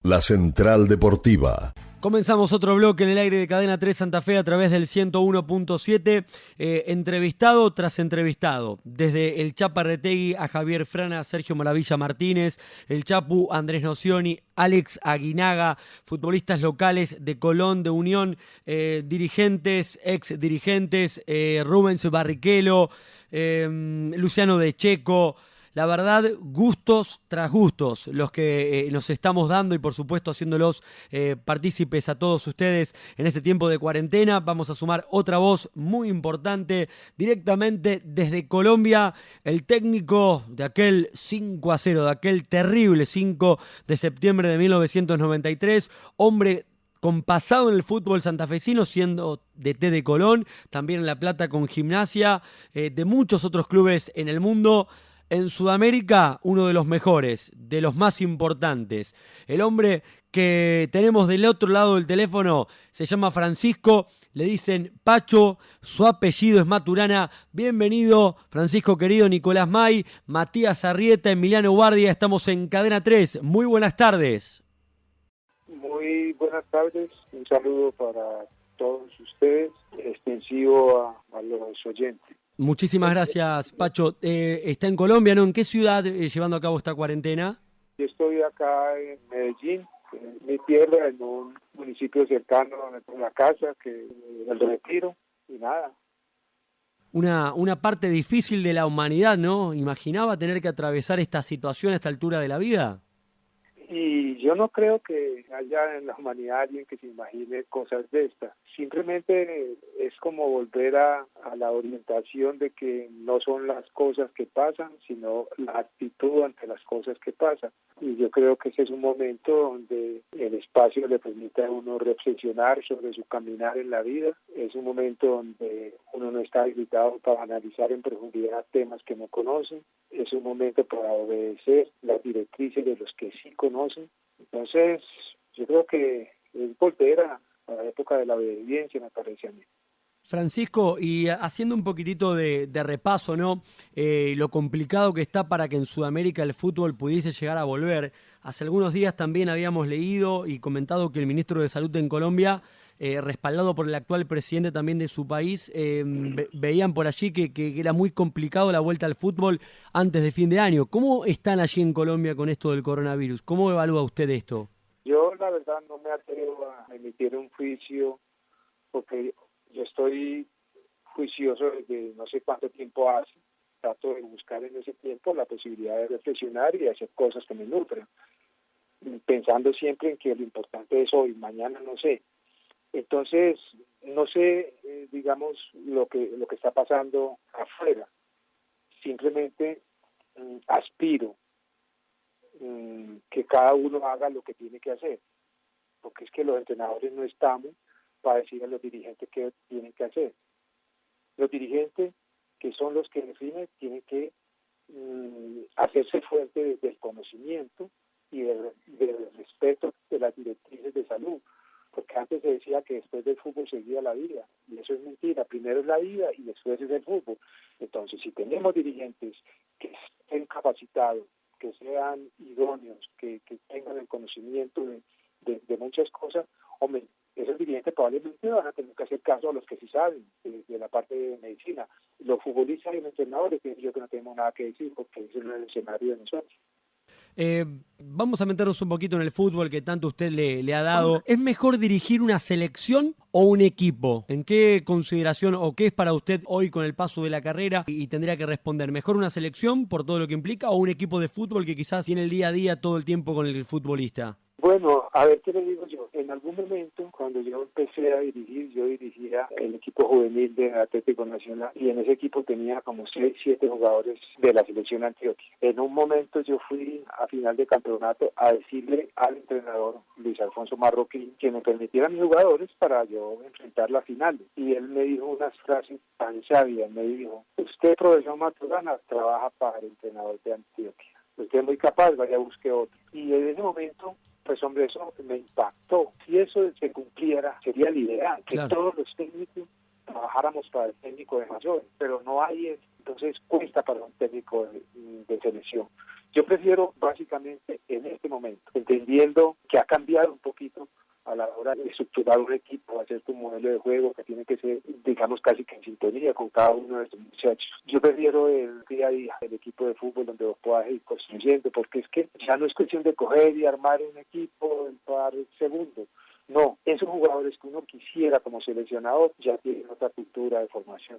La Central Deportiva. Comenzamos otro bloque en el aire de Cadena 3 Santa Fe a través del 101.7, entrevistado tras entrevistado, desde el Chapa Retegui a Javier Frana, Sergio Maravilla Martínez, el Chapu, Andrés Nocioni, Alex Aguinaga, futbolistas locales de Colón, de Unión, dirigentes, ex dirigentes, Rubens Barrichello, Luciano De Checo. La verdad, gustos tras gustos, los que nos estamos dando y por supuesto haciéndolos partícipes a todos ustedes en este tiempo de cuarentena. Vamos a sumar otra voz muy importante directamente desde Colombia, el técnico de aquel 5-0, de aquel terrible 5 de septiembre de 1993, hombre con pasado en el fútbol santafesino, siendo DT de Colón, también en La Plata con Gimnasia, de muchos otros clubes en el mundo. En Sudamérica, uno de los mejores, de los más importantes. El hombre que tenemos del otro lado del teléfono se llama Francisco, le dicen Pacho, su apellido es Maturana. Bienvenido, Francisco querido, Nicolás May, Matías Arrieta, Emiliano Guardia, estamos en Cadena 3. Muy buenas tardes. Muy buenas tardes, un saludo para todos ustedes, extensivo a los oyentes. Muchísimas gracias, Pacho. Está en Colombia, ¿no? ¿En qué ciudad llevando a cabo esta cuarentena? Yo estoy acá en Medellín, en mi tierra, en un municipio cercano donde tengo la casa, que es el Retiro, y nada. Una parte difícil de la humanidad, ¿no? ¿Imaginaba tener que atravesar esta situación a esta altura de la vida? Y yo no creo que haya en la humanidad alguien que se imagine cosas de estas. Simplemente es como volver a la orientación de que no son las cosas que pasan, sino la actitud ante las cosas que pasan. Y yo creo que ese es un momento donde el espacio le permite a uno reflexionar sobre su caminar en la vida. Es un momento donde uno no está habilitado para analizar en profundidad temas que no conoce. Es un momento para obedecer las directrices de los que sí conocen. Entonces, yo creo que es volver a la época de la obediencia, me parece a mí. Francisco, y haciendo un poquitito de repaso, ¿no? Lo complicado que está para que en Sudamérica el fútbol pudiese llegar a volver. Hace algunos días también habíamos leído y comentado que el ministro de Salud en Colombia, respaldado por el actual presidente también de su país, veían por allí que era muy complicado la vuelta al fútbol antes de fin de año. ¿Cómo están allí en Colombia con esto del coronavirus? ¿Cómo evalúa usted esto? Yo, la verdad, no me atrevo a emitir un juicio porque yo estoy juicioso desde no sé cuánto tiempo hace. Trato de buscar en ese tiempo la posibilidad de reflexionar y de hacer cosas que me nutran, pensando siempre en que lo importante es hoy, mañana no sé. Entonces, no sé, digamos, lo que está pasando afuera. Simplemente aspiro que cada uno haga lo que tiene que hacer, porque es que los entrenadores no estamos para decir a los dirigentes qué tienen que hacer. Los dirigentes, que son los que definen, tienen que hacerse fuerte del conocimiento y del respeto de las directrices de salud, porque antes se decía que después del fútbol seguía la vida, y eso es mentira. Primero es la vida y después es el fútbol. Entonces, si tenemos dirigentes que estén capacitados, que sean idóneos, que tengan el conocimiento de muchas cosas, hombre, esos dirigentes probablemente van a tener que hacer caso a los que sí saben de la parte de medicina. Los futbolistas y los entrenadores, que yo que no tenemos nada que decir, porque ese no es el escenario de nosotros. Vamos a meternos un poquito en el fútbol que tanto usted le ha dado. ¿Es mejor dirigir una selección o un equipo? ¿En qué consideración o qué es para usted hoy con el paso de la carrera? Y tendría que responder, ¿mejor una selección por todo lo que implica o un equipo de fútbol que quizás tiene el día a día todo el tiempo con el futbolista? Bueno, a ver, ¿qué le digo yo? En algún momento, cuando yo empecé a dirigir, yo dirigía el equipo juvenil de Atlético Nacional y en ese equipo tenía como 6, 7 jugadores de la selección Antioquia. En un momento yo fui a final de campeonato a decirle al entrenador Luis Alfonso Marroquín que me permitiera a mis jugadores para yo enfrentar la final. Y él me dijo unas frases tan sabias, me dijo: usted, profesor Maturana, trabaja para el entrenador de Antioquia. Usted es muy capaz, vaya, busque otro. Y en ese momento, pues hombre, eso me impactó. Si eso se cumpliera, sería el ideal, que claro, todos los técnicos trabajáramos para el técnico de mayor, pero no hay, entonces cuesta para un técnico de selección. Yo prefiero básicamente en este momento, entendiendo que ha cambiado un poquito a la hora de estructurar un equipo, hacer tu modelo de juego que tiene que ser, digamos, casi que en sintonía con cada uno de estos muchachos. Yo prefiero el día a día, el equipo de fútbol donde vos puedas ir construyendo, porque es que ya no es cuestión de coger y armar un equipo en par segundos. No, esos jugadores que uno quisiera como seleccionador ya tienen otra cultura de formación.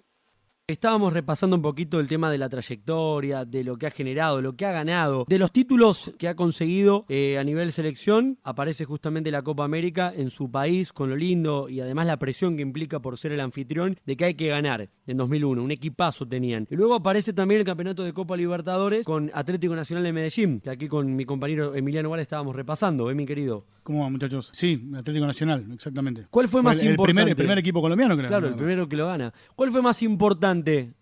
Estábamos repasando un poquito el tema de la trayectoria, de lo que ha generado, lo que ha ganado, de los títulos que ha conseguido a nivel selección. Aparece justamente la Copa América en su país, con lo lindo y además la presión que implica por ser el anfitrión, de que hay que ganar en 2001. Un equipazo tenían. Y luego aparece también el campeonato de Copa Libertadores con Atlético Nacional de Medellín, que aquí con mi compañero Emiliano Val estábamos repasando, mi querido. ¿Cómo va, muchachos? Sí, Atlético Nacional, exactamente. ¿Cuál fue más importante? El primer equipo colombiano, creo. Claro, el primero que lo gana. ¿Cuál fue más importante?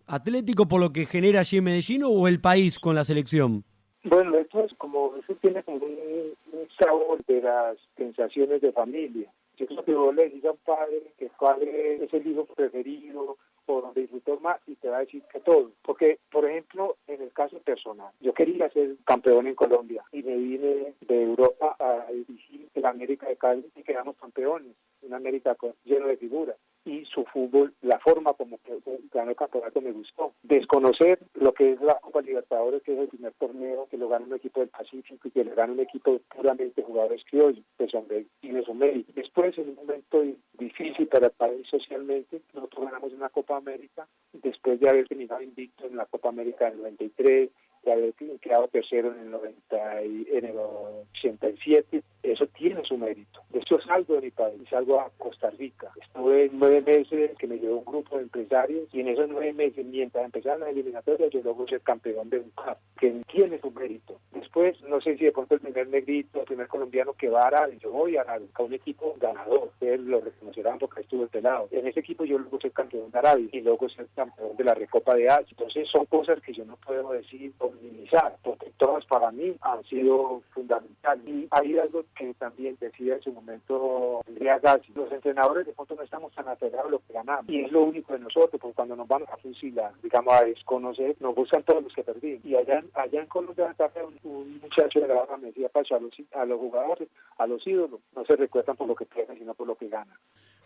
¿Atlético por lo que genera allí en Medellín o el país con la selección? Bueno, esto es como, eso tiene como un sabor de las sensaciones de familia. Yo creo que vos le digas a un padre que el padre es el hijo preferido o donde disfrutó más y te va a decir que todo. Porque, por ejemplo, en el caso personal, yo quería ser campeón en Colombia y me vine de Europa a dirigir el América de Cali y quedamos campeones. Una América lleno de figuras. Y su fútbol, la forma como que ganó el campeonato me gustó. Desconocer lo que es la Copa Libertadores, que es el primer torneo que lo gana un equipo del Pacífico y que lo gana un equipo de puramente jugadores criollos, pues hombre, tiene su mérito. Después, en un momento difícil para el país socialmente, nosotros ganamos una Copa América, después de haber terminado invicto en la Copa América del 93, de haber quedado tercero en en el 87, eso tiene su mérito. Eso salgo de mi país, salgo a Costa Rica. Estuve 9 meses que me llevó un grupo de empresarios y en esos 9 meses, mientras empezaron las eliminatorias, yo logro ser campeón de un CAP, que tiene su mérito. Después, no sé si de pronto el primer negrito, el primer colombiano que va a Arabia, yo voy a Arabia, a un equipo ganador, ustedes lo reconocerán porque estuvo el pelado. En ese equipo yo logro ser campeón de Arabia y luego ser campeón de la Recopa de Asia. Entonces son cosas que yo no puedo decir o minimizar, porque todas para mí han sido fundamentales. Y hay algo que también decía en su momento Andrea Gassi, los entrenadores de pronto no estamos tan aferrados a lo que ganamos, y es lo único de nosotros, porque cuando nos vamos a fusilar, digamos a desconocer, nos buscan todos los que perdimos. Y allá en Colombia un muchacho de la barra me decía, Pacho, a los jugadores, a los ídolos, no se recuerdan por lo que pierden, sino por lo que ganan.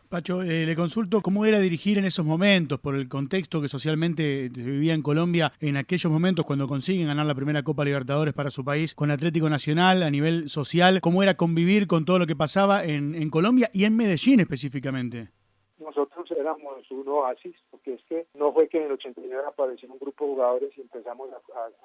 Pacho, le consulto cómo era dirigir en esos momentos, por el contexto que socialmente se vivía en Colombia en aquellos momentos cuando consiguen ganar la primera Copa Libertadores para su país con Atlético Nacional a nivel social, cómo era convivir con todo lo que pasaba en Colombia y en Medellín específicamente. Nosotros éramos un oasis, porque es que no fue que en el 89 apareció un grupo de jugadores y empezamos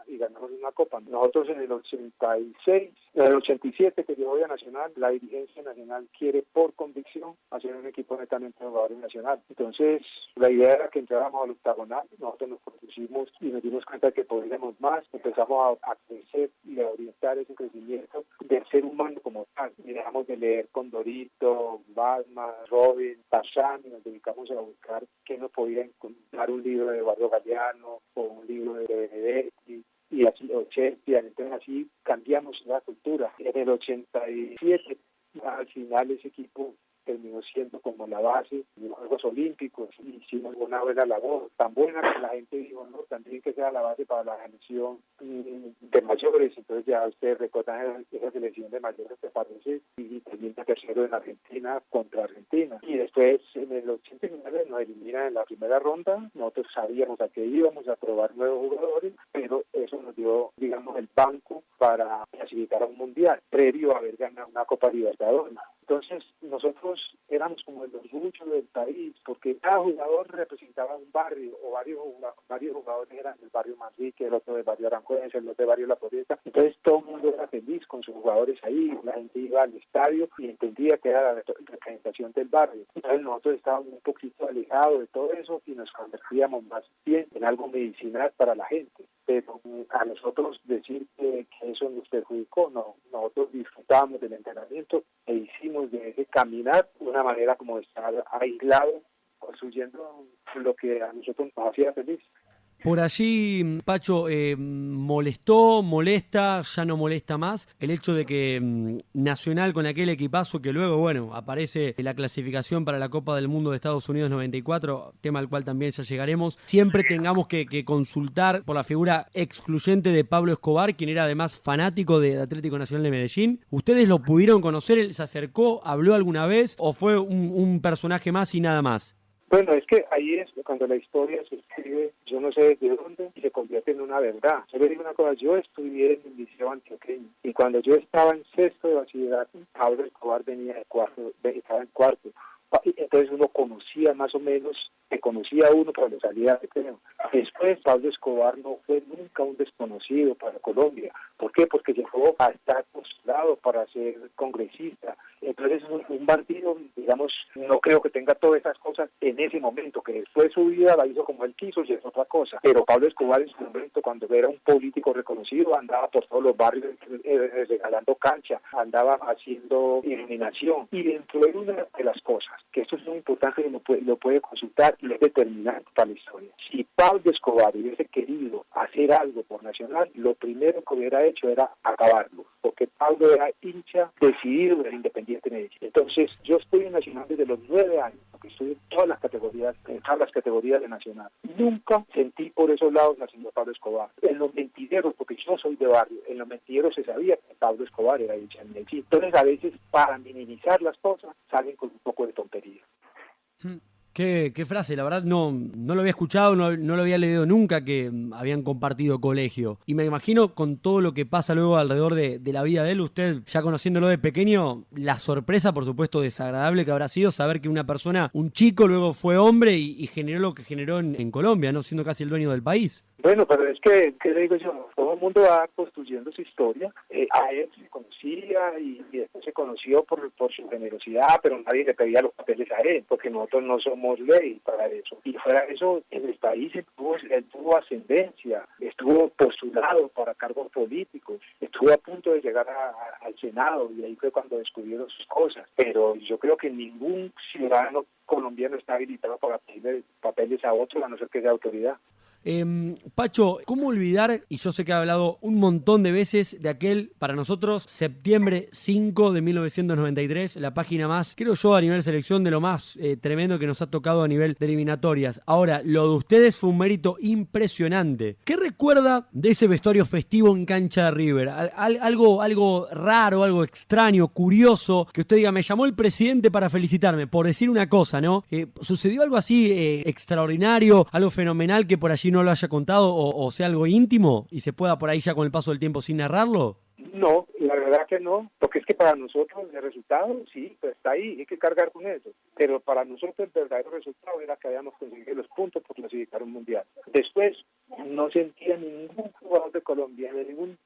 y ganamos una copa. Nosotros en el 86, en el 87 que yo voy a Nacional, la dirigencia nacional quiere por convicción hacer un equipo netamente de jugadores nacional. Entonces la idea era que entráramos al octagonal, nosotros nos propusimos y nos dimos cuenta que podíamos más, empezamos a crecer y a orientar ese crecimiento del ser humano como tal. Y dejamos de leer Condorito, Batman, Robin, Tarzán, y nos dedicamos a buscar que nos podía encontrar un libro de Eduardo Galeano o un libro de Benedetti y así, o Shakespeare. Entonces así cambiamos la cultura. En el 87, al final ese equipo terminó siendo como la base de los Juegos Olímpicos. Hicimos una buena labor, tan buena que la gente dijo, no, también que sea la base para la selección de mayores. Entonces ya ustedes recuerdan esa selección de mayores que parece y termina tercero en Argentina contra Argentina. Y después en el 89 nos eliminan en la primera ronda. Nosotros sabíamos a qué íbamos a probar nuevos jugadores, pero eso nos dio, digamos, el banco para clasificar a un mundial, previo a haber ganado una Copa Libertadores. Entonces, nosotros éramos como el orgullo del país, porque cada jugador representaba un barrio, o varios jugadores eran del barrio Manrique, el otro del barrio Aranjuez, el otro del barrio La Floresta. Entonces, todo el mundo era feliz con sus jugadores ahí, la gente iba al estadio y entendía que era la representación del barrio. Entonces, nosotros estábamos un poquito alejados de todo eso y nos convertíamos más bien en algo medicinal para la gente. Pero a nosotros decir que eso nos perjudicó, no. Nosotros disfrutábamos del entrenamiento e hicimos de ese caminar una manera como de estar aislado, construyendo lo que a nosotros nos hacía feliz. Por allí, Pacho, molesta, ya no molesta más el hecho de que Nacional con aquel equipazo que luego, bueno, aparece en la clasificación para la Copa del Mundo de Estados Unidos 94, tema al cual también ya llegaremos, siempre tengamos que consultar por la figura excluyente de Pablo Escobar, quien era además fanático de Atlético Nacional de Medellín. ¿Ustedes lo pudieron conocer? ¿Él se acercó, habló alguna vez o fue un personaje más y nada más? Bueno, es que ahí es cuando la historia se escribe, yo no sé desde dónde, y se convierte en una verdad. Yo le digo una cosa, yo estudié en el Liceo Antioqueño, y cuando yo estaba en sexto de bachillerato, Pablo Escobar venía de cuarto, estaba en cuarto. Entonces uno conocía más o menos, se conocía a uno cuando salía de creo. Después Pablo Escobar no fue nunca un desconocido para Colombia. ¿Por qué? Porque llegó a estar postulado para ser congresista. Entonces un bandido, digamos, no creo que tenga todas esas cosas en ese momento, que después su vida la hizo como él quiso y es otra cosa. Pero Pablo Escobar en su momento, cuando era un político reconocido, andaba por todos los barrios regalando cancha, andaba haciendo iluminación. Y dentro de una de las cosas, que esto es muy importante y lo puede consultar y es determinante para la historia. Si Pablo Escobar hubiese querido hacer algo por Nacional, lo primero que hubiera hecho era acabarlo, porque Pablo era hincha decidido del Independiente Medellín. Entonces, yo estoy en Nacional desde los 9 años, porque estoy en todas las categorías de Nacional. Nunca sentí por esos lados al señor Pablo Escobar. En los mentideros, porque yo soy de barrio, en los mentideros se sabía que Pablo Escobar era hincha de Medellín. Entonces, a veces, para minimizar las cosas, salen con un poco de tontería. Qué frase, la verdad no lo había escuchado, no lo había leído nunca que habían compartido colegio. Y me imagino con todo lo que pasa luego alrededor de la vida de él, usted ya conociéndolo de pequeño, la sorpresa, por supuesto, desagradable que habrá sido saber que una persona, un chico, luego fue hombre y generó lo que generó en Colombia, ¿no? Siendo casi el dueño del país. Bueno, pero es que, ¿qué le digo yo? Todo el mundo va construyendo su historia. A él se conocía y después se conoció por su generosidad, pero nadie le pedía los papeles a él, porque nosotros no somos ley para eso. Y fuera de eso, en el país él tuvo ascendencia, estuvo postulado para cargos políticos, estuvo a punto de llegar al Senado y ahí fue cuando descubrieron sus cosas. Pero yo creo que ningún ciudadano colombiano está habilitado para pedirle papeles a otro, a no ser que sea autoridad. Pacho, ¿cómo olvidar? Y yo sé que ha hablado un montón de veces de aquel, para nosotros, septiembre 5 de 1993, la página más, creo yo, a nivel selección, de lo más tremendo que nos ha tocado a nivel de eliminatorias. Ahora, lo de ustedes fue un mérito impresionante. ¿Qué recuerda de ese vestuario festivo en cancha de River? Algo raro, algo extraño, curioso, que usted diga, me llamó el presidente para felicitarme, por decir una cosa, ¿no? ¿Sucedió algo así extraordinario, algo fenomenal que por allí no lo haya contado o sea algo íntimo y se pueda por ahí ya con el paso del tiempo sin narrarlo? No, la verdad que no, porque es que para nosotros el resultado, sí, pues está ahí, hay que cargar con eso, pero para nosotros el verdadero resultado era que habíamos conseguido los puntos por clasificar un mundial. Después no sentía ningún jugador de Colombia, ni ningún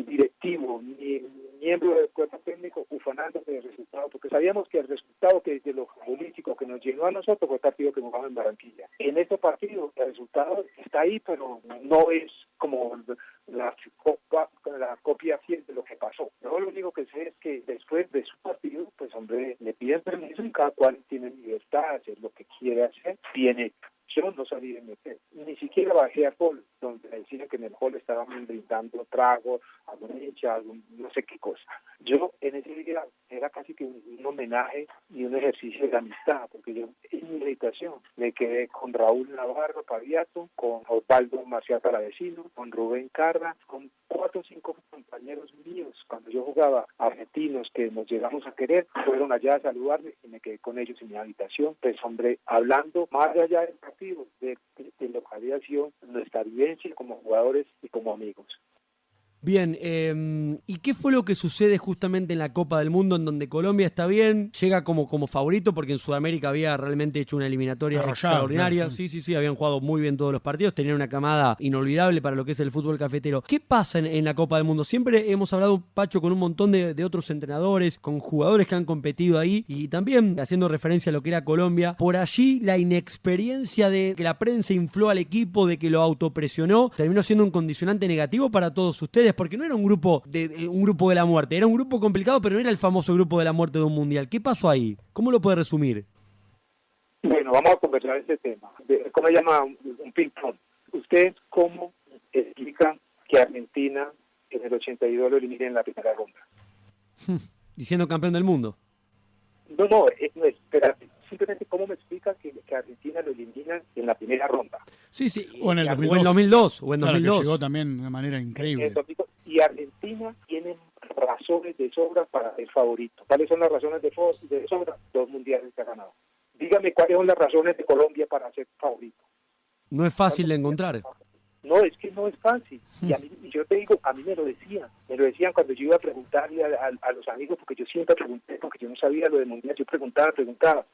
directivo, ni miembro del cuerpo técnico ufanándose del resultado, porque sabíamos que el resultado que de lo político que nos llenó a nosotros fue el partido que jugamos en Barranquilla. En este partido el resultado está ahí, pero no es como la copia fiel de lo que pasó. Yo lo único que sé es que después de su partido, pues hombre, le piden permiso y cada cual tiene libertad de hacer lo que quiere hacer. Viene, yo no salí de meter, ni siquiera bajé a hall, donde decían que en el hall estaban brindando trago, alguna hincha, no sé qué cosa. Yo en ese día era casi que un homenaje y un ejercicio de amistad, porque yo en mi habitación me quedé con Raúl Navarro Paviato, con Osvaldo Marcial Palavecino, con Rubén Carra, con 4 o 5 compañeros míos. Cuando yo jugaba, argentinos que nos llegamos a querer, fueron allá a saludarme y me quedé con ellos en mi habitación. Pues hombre, hablando más allá del partido, de lo que había sido nuestra vivencia como jugadores y como amigos. Bien, ¿y qué fue lo que sucede justamente en la Copa del Mundo, en donde Colombia está bien, llega como favorito, porque en Sudamérica había realmente hecho una eliminatoria extraordinaria? Claro, sí, habían jugado muy bien todos los partidos, tenían una camada inolvidable para lo que es el fútbol cafetero. ¿Qué pasa en la Copa del Mundo? Siempre hemos hablado, Pacho, con un montón de otros entrenadores, con jugadores que han competido ahí, y también haciendo referencia a lo que era Colombia. Por allí, la inexperiencia de que la prensa infló al equipo, de que lo autopresionó, terminó siendo un condicionante negativo para todos ustedes, porque no era un grupo de la muerte, era un grupo complicado, pero no era el famoso grupo de la muerte de un mundial. ¿Qué pasó ahí? ¿Cómo lo puede resumir? Bueno, vamos a conversar este tema. ¿Cómo se llama? Un ping-pong. ¿Ustedes cómo explican que Argentina en el 82 lo elimine en la primera ronda? Y siendo campeón del mundo. No, espérate. Simplemente, ¿cómo me explica que Argentina lo elimina en la primera ronda? Sí, sí. O en el 2002. O en 2002. O en Claro, 2002. que llegó también de una manera increíble. Y Argentina tiene razones de sobra para ser favorito. ¿Cuáles son las razones de sobra? 2 mundiales que ha ganado. Dígame cuáles son las razones de Colombia para ser favorito. No es fácil de encontrar. No, es que no es fácil. Y yo te digo, a mí me lo decían cuando yo iba a preguntarle a los amigos, porque yo siempre pregunté, porque yo no sabía lo del mundial, yo preguntaba.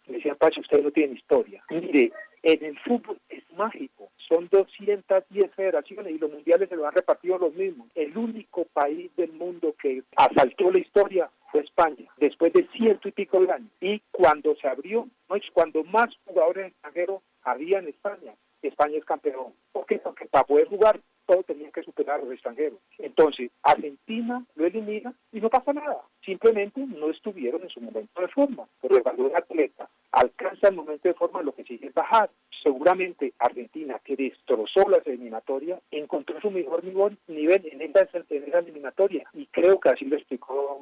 Me decían, Pacho, ustedes no tienen historia. Mire, en el fútbol es mágico. Son 210 federaciones y los mundiales se los han repartido los mismos. El único país del mundo que asaltó la historia fue España, después de 100 y pico de años. Y cuando se abrió, cuando más jugadores extranjeros había en España es campeón. ¿Por qué? Porque para poder jugar todo tenía que superar a los extranjeros. Entonces, Argentina lo elimina y no pasa nada. Simplemente no estuvieron en su momento de forma. Pero cuando un atleta alcanza el momento de forma, lo que sigue es bajar. Seguramente Argentina, que destrozó las eliminatorias, encontró su mejor nivel en esa eliminatoria. Y creo que así lo explicó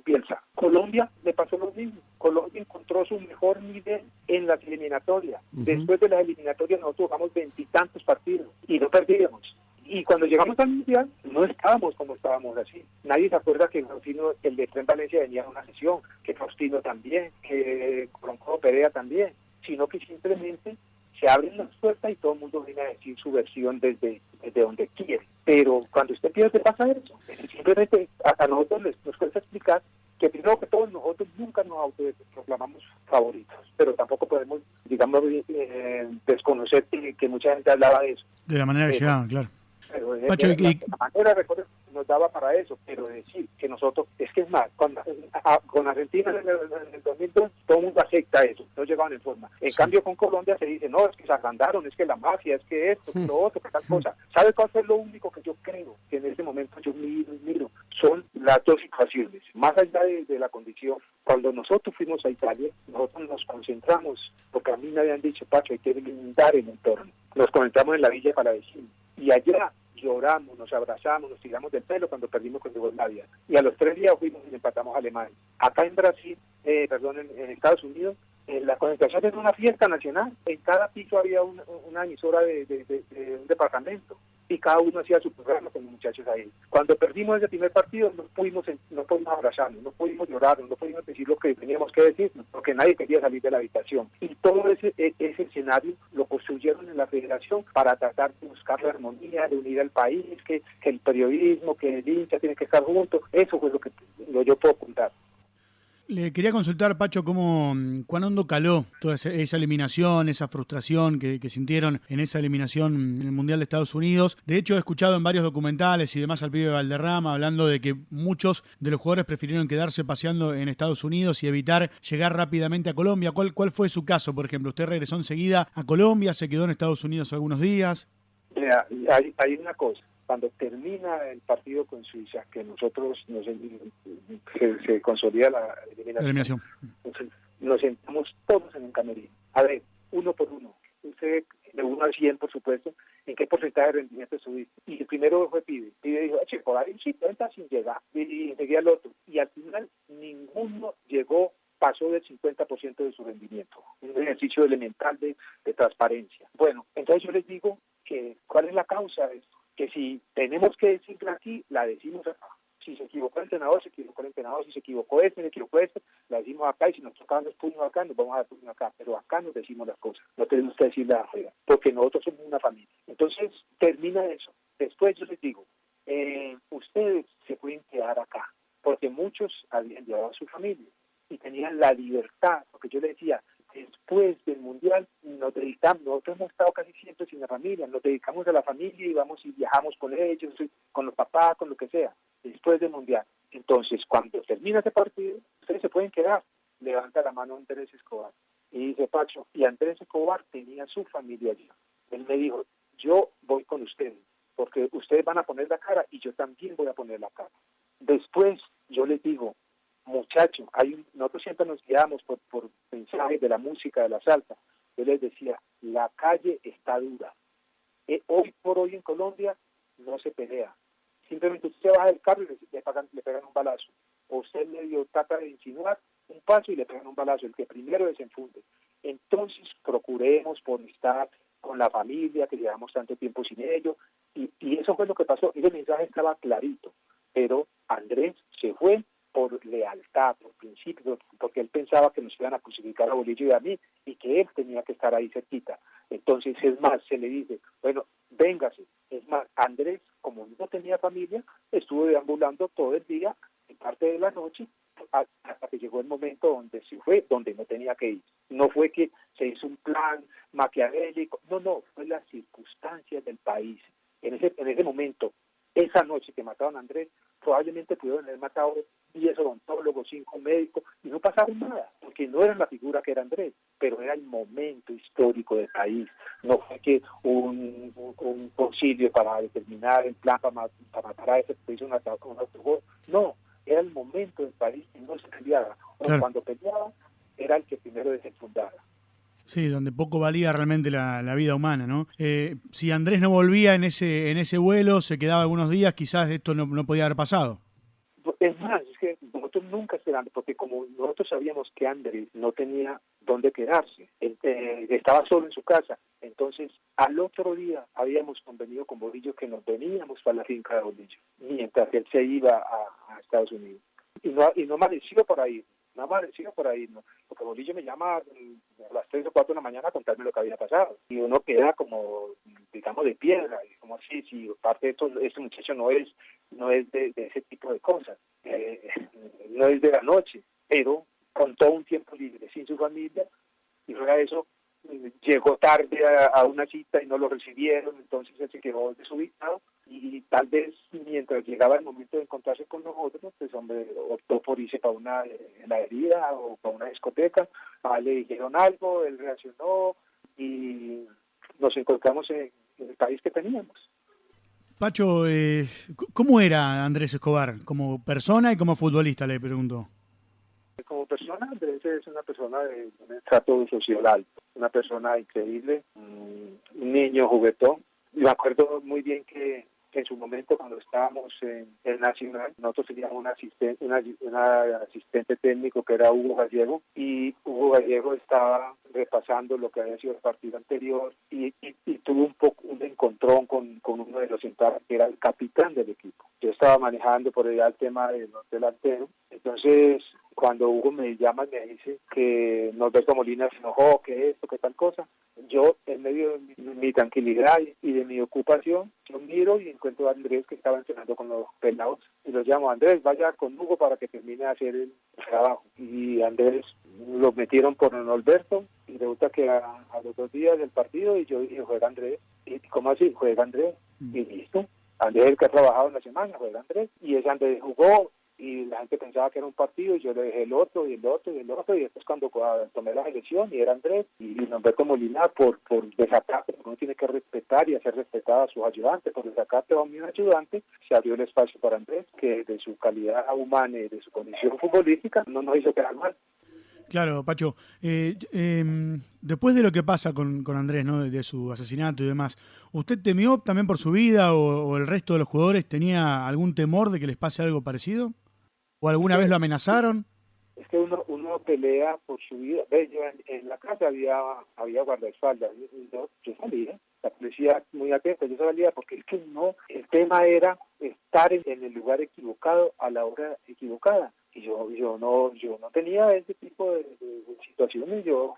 Bielsa. Colombia le pasó lo mismo. Colombia encontró su mejor nivel en las eliminatorias. Después de las eliminatorias nosotros jugamos 20 y tantos partidos y no perdíamos. Y cuando llegamos al Mundial, no estábamos como estábamos así. Nadie se acuerda que Faustino, el de Tren Valencia, venía a una sesión, que Faustino también, que Bronco Perea también, sino que simplemente se abren las puertas y todo el mundo viene a decir su versión desde donde quiere. Pero cuando usted pierde pasa eso. Simplemente a nosotros nos cuesta explicar que primero que todo nosotros nunca nos autoproclamamos favoritos, pero tampoco podemos, digamos, desconocer que mucha gente hablaba de eso. De la manera que llegaba, claro. Pero Pacho, la manera, recuerdo, nos daba para eso, pero decir que nosotros, es que es más, con Argentina en el 2002, todo el mundo acepta eso, no llegaban en forma. En cambio con Colombia se dice, no, es que se agrandaron, es que la mafia, es que esto, que lo otro, que tal cosa. ¿Sabe cuál fue lo único que yo creo que en ese momento yo miro? Son las dos situaciones, más allá de la condición. Cuando nosotros fuimos a Italia, nosotros nos concentramos, porque a mí me habían dicho, Pacho, hay que blindar el entorno. Nos concentramos en la Villa Palavecino. Y allá lloramos, nos abrazamos, nos tiramos del pelo cuando perdimos con Yugoslavia. Y a los 3 días fuimos y empatamos a Alemania. Acá en Brasil, en Estados Unidos, la concentración era una fiesta nacional. En cada piso había una emisora de un departamento. Y cada uno hacía su programa con los muchachos ahí. Cuando perdimos ese primer partido, no pudimos abrazarnos, no pudimos llorar, no pudimos decir lo que teníamos que decir, porque nadie quería salir de la habitación. Y todo ese escenario lo construyeron en la federación para tratar de buscar la armonía, de unir al país, que el periodismo, que el hincha tiene que estar juntos. Eso fue lo que yo puedo contar. Le quería consultar, Pacho, cuán hondo caló toda esa eliminación, esa frustración que sintieron en esa eliminación en el Mundial de Estados Unidos. De hecho, he escuchado en varios documentales y demás al pibe Valderrama hablando de que muchos de los jugadores prefirieron quedarse paseando en Estados Unidos y evitar llegar rápidamente a Colombia. ¿Cuál fue su caso, por ejemplo? ¿Usted regresó enseguida a Colombia, se quedó en Estados Unidos algunos días? Mira, hay una cosa. Cuando termina el partido con Suiza, que nosotros se consolida la eliminación. Entonces, nos sentamos todos en un camerino. A ver, uno por uno. Usted, de 1 a 100, por supuesto, ¿en qué porcentaje de rendimiento subiste? Y el primero fue Pibe. Pibe dijo, che, por ahí 50 sin llegar. Y seguía el otro. Y al final, ninguno pasó del 50% de su rendimiento. Un ejercicio elemental de transparencia. Bueno, entonces yo les digo que ¿cuál es la causa de esto? Que si tenemos que decirla aquí, la decimos acá. Si se equivocó el entrenador, se equivocó el entrenador. Si se equivocó se equivocó la decimos acá. Y si nos tocan los puños acá, nos vamos a dar puños acá. Pero acá nos decimos las cosas. No tenemos que decirlas afuera. Porque nosotros somos una familia. Entonces, termina eso. Después yo les digo, ustedes se pueden quedar acá. Porque muchos habían llevado a su familia. Y tenían la libertad. Porque yo les decía, después del Mundial nosotros hemos estado casi siempre sin la familia, nos dedicamos a la familia y vamos y viajamos con ellos, con los papás, con lo que sea, después del Mundial. Entonces, cuando termina ese partido, ustedes se pueden quedar. Levanta la mano Andrés Escobar y dice, Pacho, y Andrés Escobar tenía su familia allá. Él me dijo, yo voy con ustedes, porque ustedes van a poner la cara y yo también voy a poner la cara. Después, yo les digo, muchachos, nosotros siempre nos guiamos por mensajes de la música, de la salsa. Yo les decía, la calle está dura, Hoy por hoy en Colombia no se pelea. Simplemente usted baja del carro y le pegan un balazo. O usted medio trata de insinuar un paso y le pegan un balazo, el que primero desenfunde. Entonces procuremos por estar con la familia, que llevamos tanto tiempo sin ellos, y eso fue lo que pasó. Ese mensaje estaba clarito, pero Andrés se fue por lealtad, por principio, porque él pensaba que nos iban a crucificar a Bolillo y a mí, y que él tenía que estar ahí cerquita. Entonces, es más, se le dice, bueno, véngase. Es más, Andrés, como no tenía familia, estuvo deambulando todo el día, en parte de la noche, hasta que llegó el momento donde se fue, donde no tenía que ir. No fue que se hizo un plan maquiavélico, no, fue las circunstancias del país. En ese momento, esa noche que mataron a Andrés, probablemente pudieron haber matado 10 odontólogos, 5 médicos, y no pasaron nada, porque no era la figura que era Andrés, pero era el momento histórico del país. No fue que un concilio para determinar el plan para matar a ese que hizo un autogol. No, era el momento del país y no se peleaba. Claro. Cuando peleaba, era el que primero desenfundaba. Sí, donde poco valía realmente la vida humana, ¿no? Si Andrés no volvía en ese vuelo, se quedaba algunos días, quizás esto no podía haber pasado. Es más, es que nosotros nunca esperamos, porque como nosotros sabíamos que Andrés no tenía dónde quedarse, estaba solo en su casa, entonces al otro día habíamos convenido con Bolillo que nos veníamos para la finca de Bolillo, mientras él se iba a Estados Unidos. Y no amaneció por ahí. No apareció por ahí, ¿no? Porque Bolillo me llama a las 3 o 4 de la mañana a contarme lo que había pasado. Y uno queda como, digamos, de piedra. Y como así, si parte de esto, este muchacho no es de ese tipo de cosas. No es de la noche, pero con todo un tiempo libre, sin su familia. Y fuera de eso, llegó tarde a una cita y no lo recibieron, entonces él se quedó desubicado. Y tal vez mientras llegaba el momento de encontrarse con nosotros, pues hombre, optó por irse para una heladería o para una discoteca, le dijeron algo, él reaccionó y nos encontramos en el país que teníamos. Pacho, ¿cómo era Andrés Escobar? Como persona y como futbolista, le pregunto. Como persona, Andrés es una persona de un estrato social alto, una persona increíble, un niño juguetón. Me acuerdo muy bien que en su momento, cuando estábamos en el Nacional, nosotros teníamos un asistente técnico que era Hugo Gallego, y Hugo Gallego estaba repasando lo que había sido el partido anterior y tuvo un encontrón con uno de los centrales, que era el capitán del equipo. Yo estaba manejando por allá el tema de los delanteros, entonces cuando Hugo me llama y me dice que Norberto Molina se enojó, que esto, que tal cosa, yo en medio de mi tranquilidad y de mi ocupación, yo miro y encuentro a Andrés, que estaba entrenando con los pelados, y los llamo: Andrés, vaya con Hugo para que termine de hacer el trabajo. Y Andrés lo metieron por Norberto, y resulta que a los 2 días del partido, y yo dije: juega Andrés. ¿Y cómo así? Juega Andrés. Y listo. Andrés es el que ha trabajado en la semana, juega Andrés. Y ese Andrés jugó, y la gente pensaba que era un partido, y yo le dejé el otro, y después cuando tomé la selección, y era Andrés, y Norberto Molina por desacate, porque uno tiene que respetar y hacer respetar a sus ayudantes, por desacate a un ayudante, se abrió el espacio para Andrés, que de su calidad humana y de su condición futbolística no nos hizo quedar mal. Claro, Pacho. Después de lo que pasa con Andrés, ¿no? De su asesinato y demás, ¿usted temió también por su vida o el resto de los jugadores tenía algún temor de que les pase algo parecido? ¿O alguna vez lo amenazaron? Es que uno pelea por su vida. Ve, yo en la casa había guardaespaldas. Yo salía, la policía muy atenta, yo salía, porque es que no, el tema era estar en el lugar equivocado a la hora equivocada. Y yo no tenía ese tipo de situaciones. Yo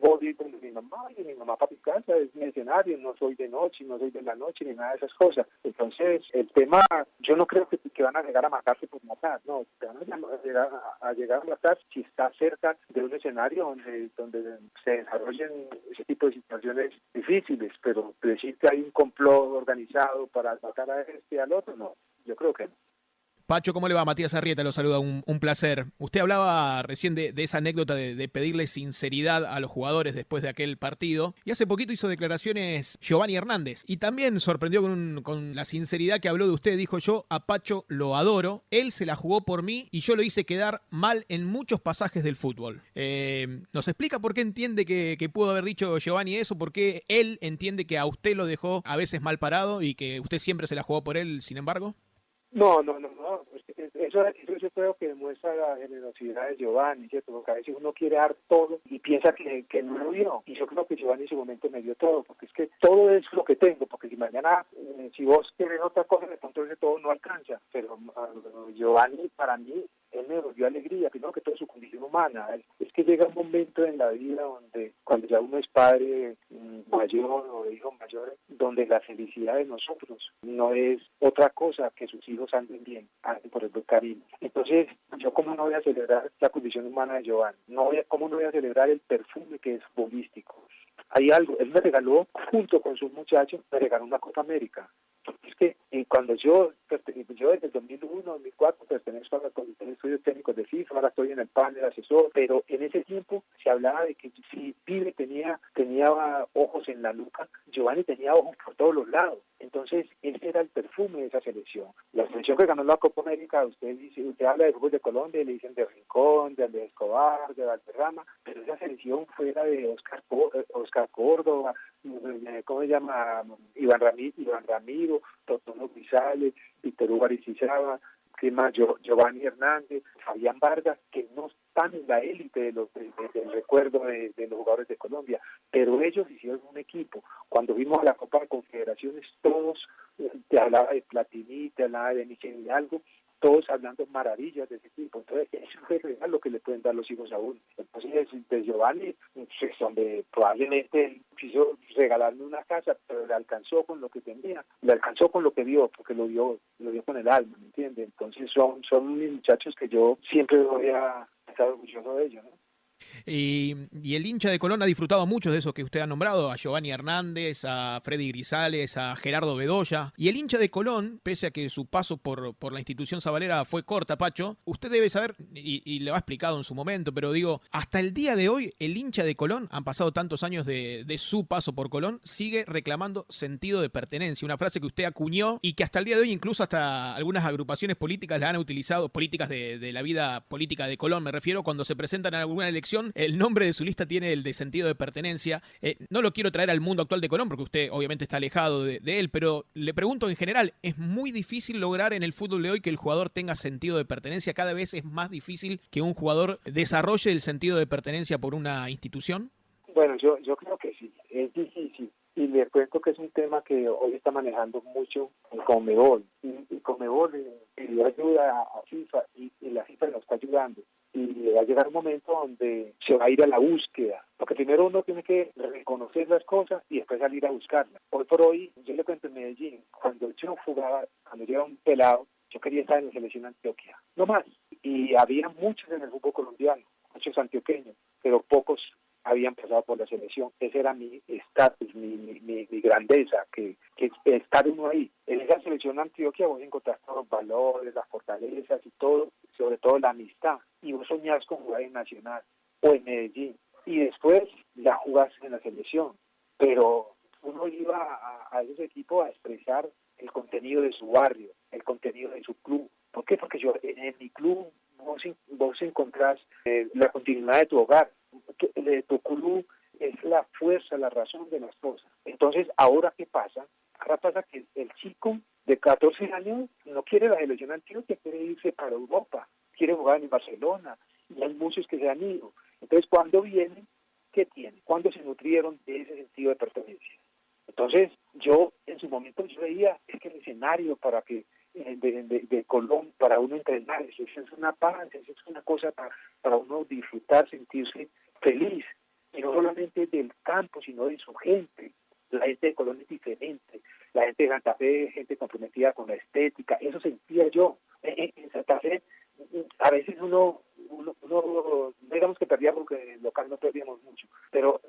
voy donde mi mamá, y mi mamá para mi casa, es mi escenario, no soy de noche, no soy de la noche, ni nada de esas cosas. Entonces, el tema, yo no creo que van a llegar a matarse por matar, no, te van a llegar a matar si está cerca de un escenario donde se desarrollen ese tipo de situaciones difíciles, pero decir que hay un complot organizado para matar a este y al otro, no, yo creo que no. Pacho, ¿cómo le va? Matías Arrieta lo saluda, un placer. Usted hablaba recién de esa anécdota de pedirle sinceridad a los jugadores después de aquel partido, y hace poquito hizo declaraciones Giovanni Hernández, y también sorprendió con la sinceridad que habló de usted. Dijo: yo a Pacho lo adoro, él se la jugó por mí y yo lo hice quedar mal en muchos pasajes del fútbol. ¿Nos explica por qué entiende que pudo haber dicho Giovanni eso? ¿Por qué él entiende que a usted lo dejó a veces mal parado y que usted siempre se la jugó por él, sin embargo? No. Eso yo creo que demuestra la generosidad de Giovanni, ¿cierto? Porque a veces uno quiere dar todo y piensa que no lo dio. Y yo creo que Giovanni en su momento me dio todo, porque es que todo es lo que tengo, porque si mañana, si vos querés otra cosa, de pronto ese todo no alcanza. Pero Giovanni, para mí, él me volvió alegría, primero que todo su condición humana. Es que llega un momento en la vida donde, cuando ya uno es padre mayor o hijo mayor, donde la felicidad de nosotros no es otra cosa que sus hijos anden bien, anden por el buen camino. Entonces, yo cómo no voy a celebrar la condición humana de Giovanni, cómo no voy a celebrar el perfume que es futbolístico. Hay algo, él me regaló, junto con sus muchachos, me regaló una Copa América. Es que cuando yo desde el 2001, 2004 pertenezco a la Comisión de Estudios Técnicos de FIFA, ahora estoy en el panel asesor, pero en ese tiempo se hablaba de que si Pibe tenía ojos en la nuca, Giovanni tenía ojos por todos los lados. Entonces, ese era el perfume de esa selección. La selección que ganó la Copa América, usted habla de fútbol de Colombia y le dicen de Rincón, de Andrés Escobar, de Valderrama, pero esa selección fuera de Oscar Córdoba, ¿cómo se llama? Iván Ramiro, Totono Grisales, Víctor Hugo Aristizábal, ¿qué más? Giovanni Hernández, Fabián Vargas, que no están en la élite del recuerdo de los jugadores de Colombia, pero ellos hicieron un equipo. Cuando vimos a la Copa de Confederaciones, todos, te hablaba de Platini, te hablaba de Michel Hidalgo, todos hablando maravillas de ese equipo. Entonces, eso es el regalo que le pueden dar los hijos a uno. Entonces, de Giovanni, pues, donde probablemente él quiso regalarme una casa, pero le alcanzó con lo que tenía, le alcanzó con lo que dio, porque lo dio con el alma, ¿me entiende? Entonces, son mis muchachos que yo siempre voy a estar orgulloso de ellos, ¿no? Y el hincha de Colón ha disfrutado mucho de esos que usted ha nombrado, a Giovanni Hernández, a Freddy Grisales, a Gerardo Bedoya. Y el hincha de Colón, pese a que su paso por la institución sabalera fue corta, Pacho, usted debe saber, y le ha explicado en su momento, pero digo, hasta el día de hoy, el hincha de Colón, han pasado tantos años de su paso por Colón, sigue reclamando sentido de pertenencia, una frase que usted acuñó y que hasta el día de hoy incluso hasta algunas agrupaciones políticas la han utilizado, políticas de la vida política de Colón, me refiero, cuando se presentan en alguna elección, el nombre de su lista tiene el de sentido de pertenencia. No lo quiero traer al mundo actual de Colón, porque usted obviamente está alejado de él, pero le pregunto en general, ¿es muy difícil lograr en el fútbol de hoy que el jugador tenga sentido de pertenencia? ¿Cada vez es más difícil que un jugador desarrolle el sentido de pertenencia por una institución? Bueno, yo creo que sí, es difícil. Y le cuento que es un tema que hoy está manejando mucho en Conmebol. Y Conmebol pidió ayuda a FIFA y la FIFA nos está ayudando. Y va a llegar un momento donde se va a ir a la búsqueda, porque primero uno tiene que reconocer las cosas y después salir a buscarlas. Hoy por hoy, yo le cuento en Medellín, cuando yo era un pelado, yo quería estar en la selección Antioquia, no más. Y había muchos en el fútbol colombiano, muchos antioqueños, pero pocos habían pasado por la selección. Ese era mi estatus, mi grandeza, que estar uno ahí. En esa selección Antioquia vos encontrás todos los valores, las fortalezas y todo, sobre todo la amistad. Y vos soñás con jugar en Nacional o en Medellín. Y después ya jugás en la selección. Pero uno iba a ese equipo a expresar el contenido de su barrio, el contenido de su club. ¿Por qué? Porque en mi club vos encontrás la continuidad de tu hogar. De tu club es la fuerza, la razón de las cosas. Entonces, ¿ahora qué pasa? Ahora pasa que el chico de 14 años no quiere la selección Antioquia, quiere irse para Europa, quiere jugar en Barcelona, y hay muchos que se han ido. Entonces, cuando vienen, ¿qué tienen? ¿Cuándo se nutrieron de ese sentido de pertenencia? Entonces, yo en su momento yo veía que el escenario para que de Colón, para uno entrenar, eso es una paz, eso es una cosa para uno disfrutar, sentirse feliz, y no solamente del campo, sino de su gente. La gente de Colón es diferente, la gente de Santa Fe es gente comprometida con la estética, eso sentía yo. En Santa Fe, a veces uno digamos que perdía porque local no perdíamos mucho, pero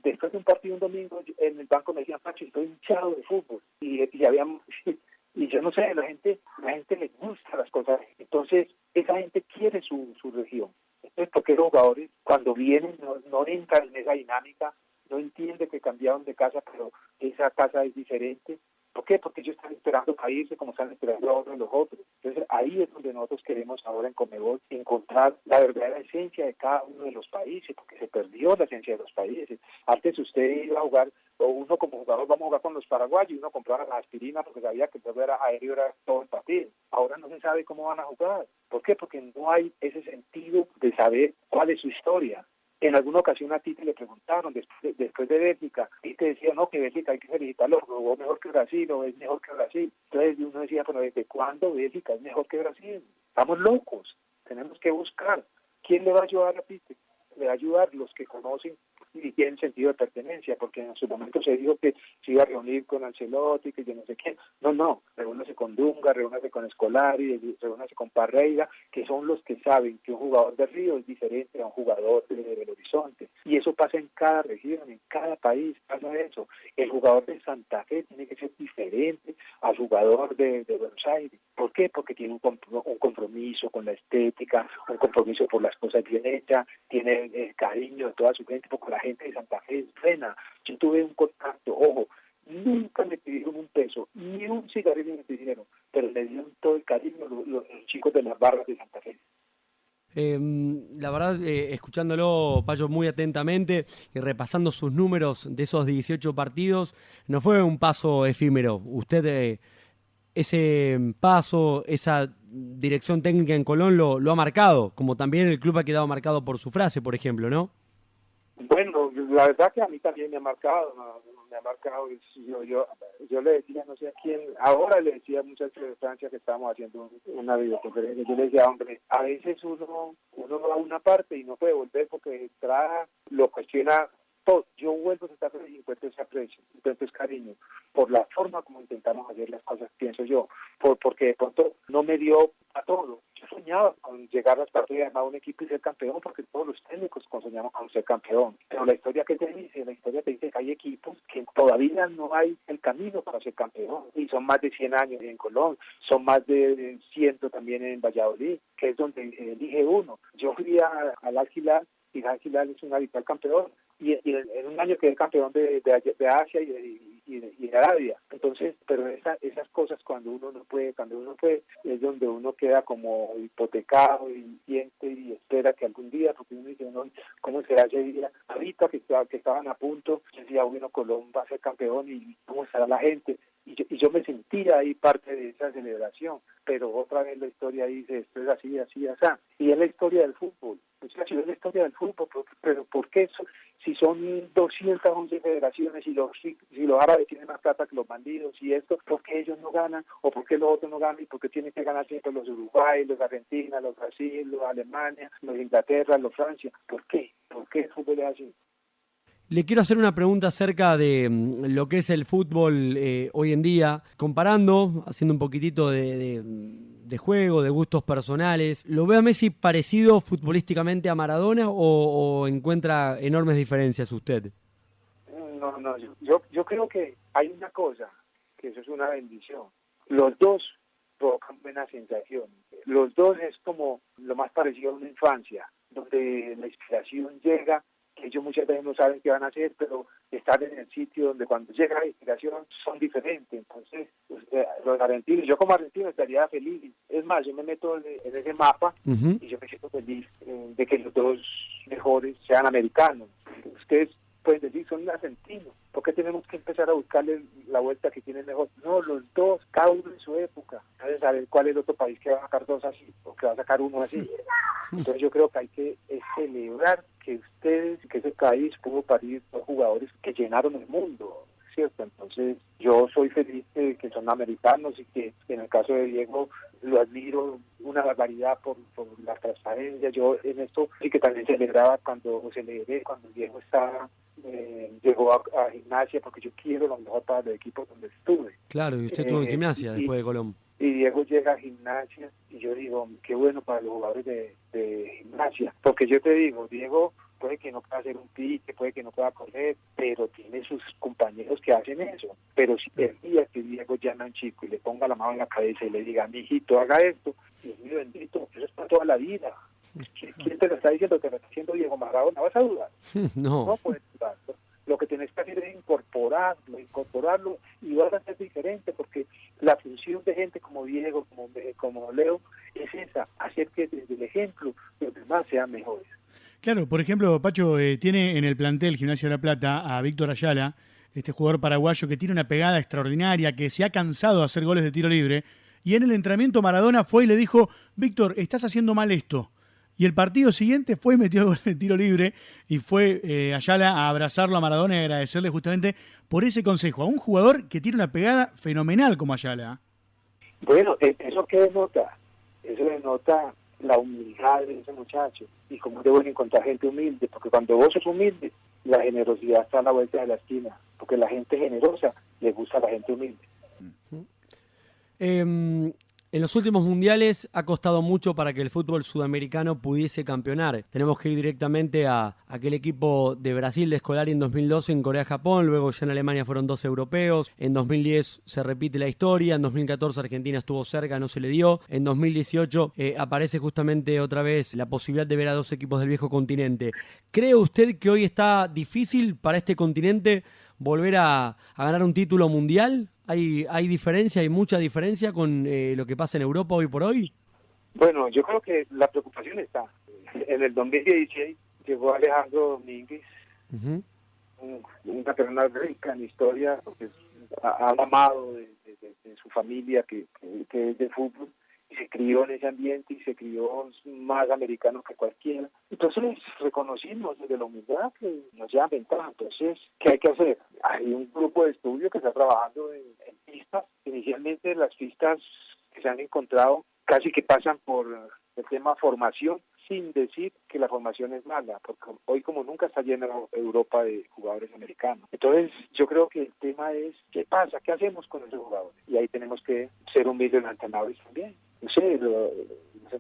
después de un partido un domingo en el banco me decían: Pacho, estoy hinchado de fútbol, y habíamos... Y yo no sé, la gente le gusta las cosas su región. Entonces, porque los jugadores cuando vienen no entran en esa dinámica, no entienden que cambiaron de casa, pero esa casa es diferente. ¿Por qué? Porque ellos están esperando para irse como están esperando a otros los otros. Entonces ahí es donde nosotros queremos ahora en Conmebol encontrar la verdadera esencia de cada uno de los países, porque se perdió la esencia de los países. Antes usted iba a jugar, o uno como jugador, vamos a jugar con los paraguayos, y uno compraba la aspirina porque sabía que el juego era aéreo, era todo el partido. Ahora no se sabe cómo van a jugar. ¿Por qué? Porque no hay ese sentido de saber cuál es su historia. En alguna ocasión a Tite le preguntaron, después de Bélgica, Tite decía, no, que Bélgica hay que felicitarlo, jugó mejor que Brasil o es mejor que Brasil. Entonces uno decía, bueno, ¿desde cuándo Bélgica es mejor que Brasil? Estamos locos, tenemos que buscar. ¿Quién le va a ayudar a Tite? Le va a ayudar los que conocen y tienen sentido de pertenencia, porque en su momento se dijo que se iba a reunir con Ancelotti, que yo no sé quién. No, reúnase con Dunga, reúnase con Scolari, reúnase con Parreira, que son los que saben que un jugador de Río es diferente a un jugador de Belo Horizonte. Y eso pasa en cada región, en cada país pasa eso. El jugador de Santa Fe tiene que ser diferente al jugador de Buenos Aires. ¿Por qué? Porque tiene un compromiso con la estética, un compromiso por las cosas bien hechas, tiene el cariño de toda su gente, porque la gente de Santa Fe es buena. Yo tuve un contacto, ojo, nunca me pidieron un peso, ni un cigarrillo me pidieron, pero le dieron todo el cariño los chicos de las barras de Santa Fe. La verdad, escuchándolo, Payo, muy atentamente y repasando sus números de esos 18 partidos, no fue un paso efímero. Usted, ese paso, esa dirección técnica en Colón lo ha marcado, como también el club ha quedado marcado por su frase, por ejemplo, ¿no? Bueno, la verdad que a mí también me ha marcado, me ha marcado. Yo le decía, no sé a quién, ahora le decía a muchas circunstancias que estábamos haciendo una videoconferencia, yo le decía, hombre, a veces uno va a una parte y no puede volver porque entrada lo cuestiona todo. Yo vuelvo a Santa Fe y encuentro ese aprecio, encuentro ese cariño, por la forma como intentamos hacer las cosas, pienso yo, porque de pronto no me dio a todo. Yo soñaba con llegar hasta arriba a un equipo y ser campeón, porque todos los técnicos soñamos con ser campeón. Pero la historia que te dice, que hay equipos que todavía no hay el camino para ser campeón. Y son más de 100 años en Colón, son más de 100 también en Valladolid, que es donde elige uno. Yo fui al Al-Hilal y el Al-Hilal es un habitual campeón. Y en un año quedé campeón de Asia y de Arabia. Entonces, pero esas cosas cuando uno no puede, es donde uno queda como hipotecado y siente y espera que algún día, porque uno dice, no, ¿cómo será ese día? Ahorita que estaban a punto, yo decía, bueno, Colón va a ser campeón y ¿cómo estará la gente? Y yo me sentía ahí parte de esa celebración, pero otra vez la historia dice, esto es así, así, así. Y es la historia del fútbol. Muchachos, es la historia del fútbol, pero ¿por qué eso? Si son 211 federaciones y si los árabes tienen más plata que los bandidos y esto, ¿por qué ellos no ganan? ¿O por qué los otros no ganan? ¿Y por qué tienen que ganar siempre los Uruguay, los Argentina, los Brasil, los Alemania, los Inglaterra, los Francia? ¿Por qué? ¿Por qué el fútbol es así? Le quiero hacer una pregunta acerca de lo que es el fútbol hoy en día, comparando, haciendo un poquitito de juego, de gustos personales. ¿Lo ve a Messi parecido futbolísticamente a Maradona o encuentra enormes diferencias usted? No, yo creo que hay una cosa, que eso es una bendición. Los dos provocan buena sensación. Los dos es como lo más parecido a una infancia, donde la inspiración llega, que ellos muchas veces no saben qué van a hacer, pero están en el sitio donde cuando llega la inspiración son diferentes. Entonces, los argentinos, yo como argentino estaría feliz. Es más, yo me meto en ese mapa y yo me siento feliz de que los dos mejores sean americanos. Ustedes pueden decir, son argentinos. ¿Por qué tenemos que empezar a buscarle la vuelta que tienen mejor? No, los dos, cada uno en su época. Hay que saber cuál es el otro país que va a sacar dos así o que va a sacar uno así. Entonces yo creo que hay que celebrar que ese país pudo parir dos jugadores que llenaron el mundo, ¿cierto? Entonces yo soy feliz de que son americanos y que en el caso de Diego lo admiro una barbaridad por la transparencia. Yo en esto sí que también celebré cuando Diego estaba llegó a Gimnasia, porque yo quiero lo mejor para el equipo donde estuve. Claro, y usted estuvo en Gimnasia después de Colón. Y Diego llega a Gimnasia y yo digo, qué bueno para los jugadores de Gimnasia, porque yo te digo, Diego puede que no pueda hacer un pique, puede que no pueda correr, pero tiene sus compañeros que hacen eso. Pero si el día que Diego llama a un chico y le ponga la mano en la cabeza y le diga, mijito, haga esto, Dios mío bendito, eso es para toda la vida. te lo está diciendo, te lo está diciendo Diego Maradona, ¿vas a dudar? No. No puedes dudar. Lo que tenés que hacer es incorporarlo y vas a ser diferente, porque la función de gente como Diego, como Leo, es esa, hacer que desde el ejemplo los demás sean mejores. Claro, por ejemplo, Pacho tiene en el plantel Gimnasia de la Plata a Víctor Ayala, este jugador paraguayo que tiene una pegada extraordinaria, que se ha cansado de hacer goles de tiro libre, y en el entrenamiento Maradona fue y le dijo, Víctor, estás haciendo mal esto. Y el partido siguiente fue y metió gol de tiro libre y fue Ayala a abrazarlo a Maradona y agradecerle justamente por ese consejo a un jugador que tiene una pegada fenomenal como Ayala. Bueno, ¿eso qué denota? Eso denota la humildad de ese muchacho, y cómo deben encontrar gente humilde, porque cuando vos sos humilde, la generosidad está a la vuelta de la esquina, porque la gente generosa le gusta a la gente humilde. En los últimos mundiales ha costado mucho para que el fútbol sudamericano pudiese campeonar. Tenemos que ir directamente a aquel equipo de Brasil de Scolari en 2012 en Corea-Japón, luego ya en Alemania fueron 2 europeos, en 2010 se repite la historia, en 2014 Argentina estuvo cerca, no se le dio, en 2018 aparece justamente otra vez la posibilidad de ver a 2 equipos del viejo continente. ¿Cree usted que hoy está difícil para este continente volver a ganar un título mundial? ¿Hay diferencia, hay mucha diferencia con lo que pasa en Europa hoy por hoy? Bueno, yo creo que la preocupación está. En el 2016 llegó Alejandro Domínguez, una persona rica en historia, porque ha amado de su familia que es de fútbol, y se crió en ese ambiente y se crió más americano que cualquiera. Entonces reconocimos desde la humildad que nos llevan ventaja. Entonces, ¿qué hay que hacer? Hay un grupo de estudio que está trabajando en pistas. Inicialmente las pistas que se han encontrado casi que pasan por el tema formación, sin decir que la formación es mala, porque hoy como nunca está llena Europa de jugadores americanos. Entonces yo creo que el tema es, ¿qué pasa? ¿Qué hacemos con esos jugadores? Y ahí tenemos que ser humildes entrenadores también. No sé,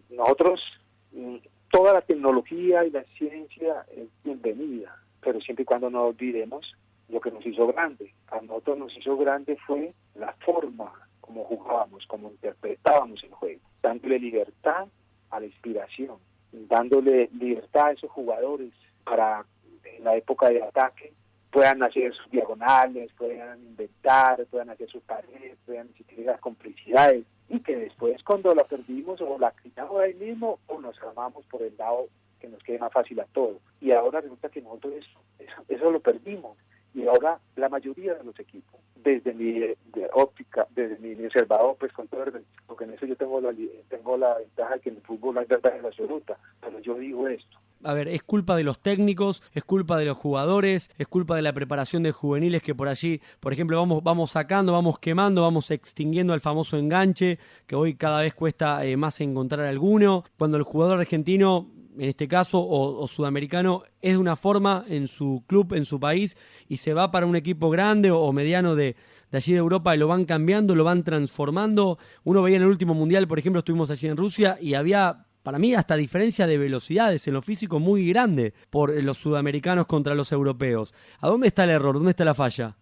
nosotros, toda la tecnología y la ciencia es bienvenida, pero siempre y cuando no olvidemos lo que nos hizo grande. A nosotros nos hizo grande fue la forma como jugábamos, como interpretábamos el juego, dándole libertad a la inspiración, dándole libertad a esos jugadores para en la época de ataque puedan hacer sus diagonales, puedan inventar, puedan hacer sus paredes, puedan existir las complicidades, y que después cuando la perdimos o la quitamos ahí mismo o nos armamos por el lado que nos quede más fácil a todo. Y ahora resulta que nosotros eso lo perdimos. Y ahora la mayoría de los equipos, desde mi óptica, desde mi observador, pues con todo el, porque en eso yo tengo la ventaja de que en el fútbol no hay verdad absoluta, pero yo digo esto. A ver, es culpa de los técnicos, es culpa de los jugadores, es culpa de la preparación de juveniles que por allí, por ejemplo, vamos sacando, vamos quemando, vamos extinguiendo al famoso enganche, que hoy cada vez cuesta más encontrar alguno. Cuando el jugador argentino, en este caso, o sudamericano, es de una forma en su club, en su país, y se va para un equipo grande o mediano de allí de Europa y lo van cambiando, lo van transformando. Uno veía en el último mundial, por ejemplo, estuvimos allí en Rusia y había, para mí, hasta diferencia de velocidades en lo físico muy grande por los sudamericanos contra los europeos. ¿A dónde está el error? ¿Dónde está la falla?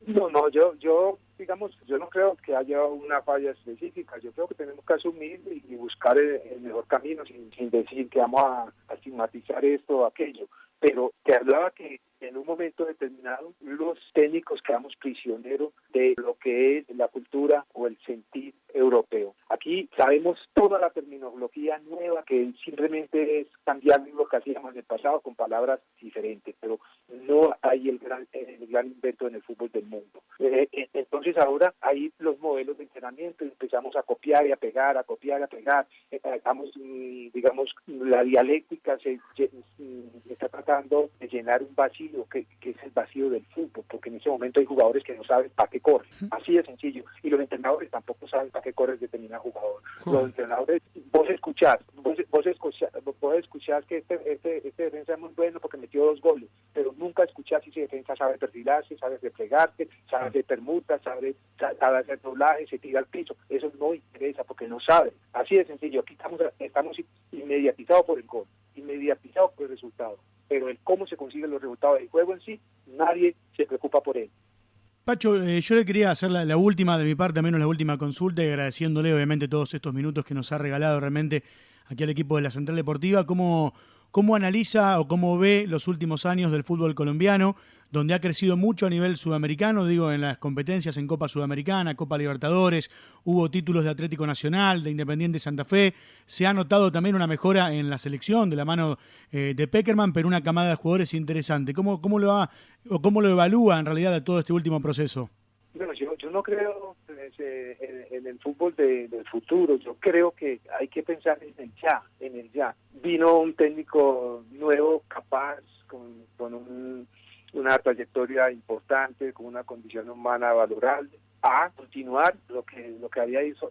No, yo digamos, yo no creo que haya una falla específica. Yo creo que tenemos que asumir y buscar el mejor camino sin decir que vamos a estigmatizar esto o aquello. Pero te hablaba que en un momento determinado los técnicos quedamos prisioneros de lo que es la cultura o el sentir europeo. Aquí sabemos toda la terminología nueva que simplemente es cambiar lo que hacíamos en el pasado con palabras diferentes, pero no hay el gran invento en el fútbol del mundo. Entonces ahora hay los modelos de entrenamiento y empezamos a copiar y a pegar, a copiar y a pegar. Estamos, digamos, la dialéctica se está tratando de llenar un vacío que es el vacío del fútbol, porque en ese momento hay jugadores que no saben para qué corren, así de sencillo, y los entrenadores tampoco saben para qué corre determinado jugador. Los entrenadores, vos escuchás que este defensa es muy bueno porque metió 2 goles, pero nunca escuchás si ese defensa sabe perfilarse, sabe replegarse, sabe hacer permutas, sabe hacer doblaje, se tira al piso. Eso no interesa porque no sabe. Así de sencillo. Aquí estamos inmediatizados por el gol, inmediatizados por el resultado, pero el cómo se consiguen los resultados del juego en sí, nadie se preocupa por él. Pacho, yo le quería hacer la última de mi parte, al menos la última consulta, y agradeciéndole obviamente todos estos minutos que nos ha regalado realmente aquí al equipo de la Central Deportiva. ¿Cómo ¿Cómo analiza o cómo ve los últimos años del fútbol colombiano, donde ha crecido mucho a nivel sudamericano, digo, en las competencias en Copa Sudamericana, Copa Libertadores, hubo títulos de Atlético Nacional, de Independiente Santa Fe, se ha notado también una mejora en la selección de la mano de Pekerman, pero una camada de jugadores interesante. ¿Cómo lo evalúa en realidad todo este último proceso? Bueno, yo no creo en el fútbol del futuro. Yo creo que hay que pensar en el ya. Vino un técnico nuevo, capaz, con una trayectoria importante, con una condición humana valorable, a continuar lo que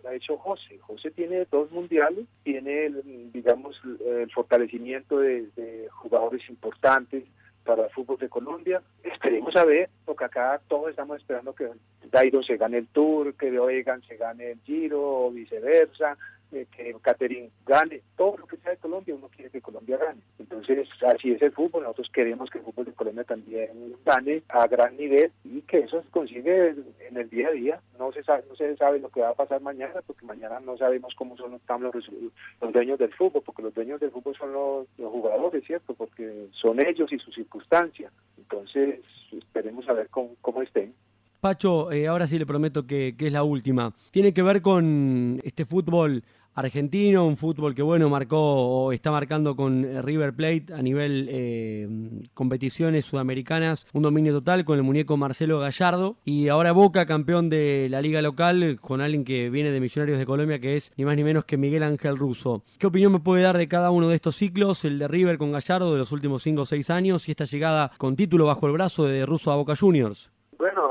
ha hecho José. José tiene 2 mundiales, tiene el fortalecimiento de jugadores importantes para el fútbol de Colombia. Esperemos a ver, porque acá todos estamos esperando que Dairo se gane el Tour, que Oegan se gane el Giro, o viceversa, que Catherine gane. Todo lo que sea de Colombia, uno quiere que Colombia gane. Entonces, así es el fútbol. Nosotros queremos que el fútbol de Colombia también gane a gran nivel y que eso se consigue en el día a día. No se sabe lo que va a pasar mañana, porque mañana no sabemos cómo están los dueños del fútbol, porque los dueños del fútbol son los jugadores, ¿cierto? Porque son ellos y sus circunstancias. Entonces, esperemos a ver cómo estén. Pacho, ahora sí le prometo que es la última. Tiene que ver con este fútbol argentino, un fútbol que marcó o está marcando con River Plate a nivel competiciones sudamericanas, un dominio total con el muñeco Marcelo Gallardo, y ahora Boca, campeón de la liga local, con alguien que viene de Millonarios de Colombia, que es ni más ni menos que Miguel Ángel Russo. ¿Qué opinión me puede dar de cada uno de estos ciclos, el de River con Gallardo de los últimos 5 o 6 años y esta llegada con título bajo el brazo de Russo a Boca Juniors? Bueno,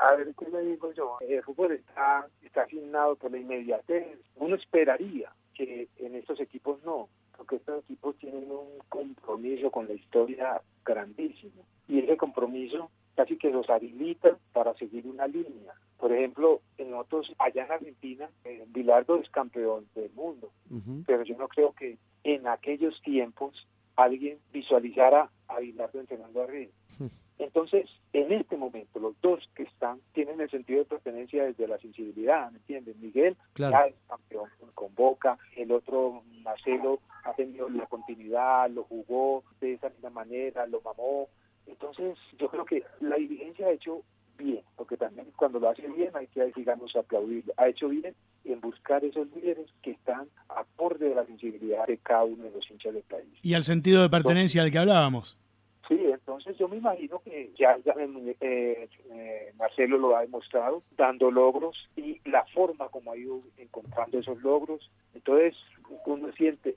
a ver, ¿qué le digo yo? El fútbol está asignado por la inmediatez. Uno esperaría que en estos equipos no, porque estos equipos tienen un compromiso con la historia grandísimo. Y ese compromiso casi que los habilita para seguir una línea. Por ejemplo, en nosotros, allá en Argentina, Bilardo es campeón del mundo. Pero yo no creo que en aquellos tiempos alguien visualizara a Bilardo entrenando a River. Entonces, en este momento, los dos que están tienen el sentido de pertenencia desde la sensibilidad, ¿me entiendes? Miguel ya es campeón con Boca, el otro, Marcelo, ha tenido la continuidad, lo jugó de esa misma manera, lo mamó. Entonces, yo creo que la dirigencia ha hecho bien, porque también cuando lo hace bien hay que, digamos, aplaudirlo. Ha hecho bien en buscar esos líderes que están acorde de la sensibilidad de cada uno de los hinchas del país. Y al sentido de pertenencia del que hablábamos. Sí, entonces yo me imagino que ya Marcelo lo ha demostrado, dando logros y la forma como ha ido encontrando esos logros. Entonces uno siente,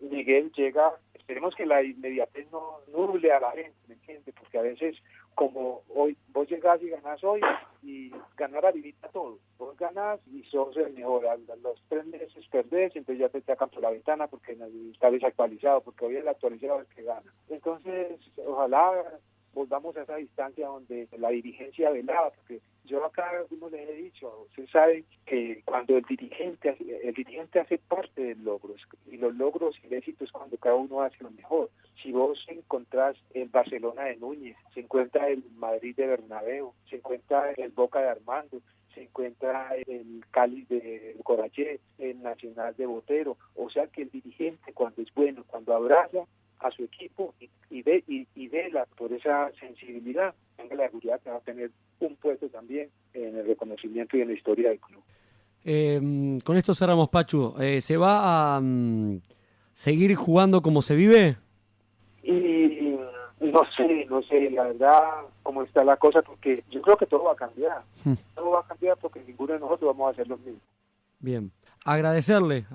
Miguel llega, esperemos que la inmediatez no nuble a la gente, ¿me entiendes? Porque a veces, como hoy, vos llegás y ganás hoy y ganar habilita todo. Vos ganás y sos el mejor. A los 3 meses perdés, entonces ya te sacan por la ventana porque está desactualizado, porque hoy el actualizado es el que gana. Entonces, ojalá volvamos a esa distancia donde la dirigencia velaba, porque yo acá como les he dicho, ustedes saben que cuando el dirigente hace parte del logro, y los logros y el éxito es cuando cada uno hace lo mejor. Si vos encontrás el Barcelona de Núñez, se encuentra el Madrid de Bernabéu, se encuentra el Boca de Armando, se encuentra el Cali de Coraché, el Nacional de Botero, o sea que el dirigente cuando es bueno, cuando abraza a su equipo y vela por esa sensibilidad, tenga la seguridad que va a tener un puesto también en el reconocimiento y en la historia del club. Con esto cerramos, Pachu. ¿Se va a seguir jugando como se vive? Y no sé, la verdad, cómo está la cosa, porque yo creo que todo va a cambiar. Todo va a cambiar porque ninguno de nosotros vamos a hacer lo mismo. Bien. Agradecerle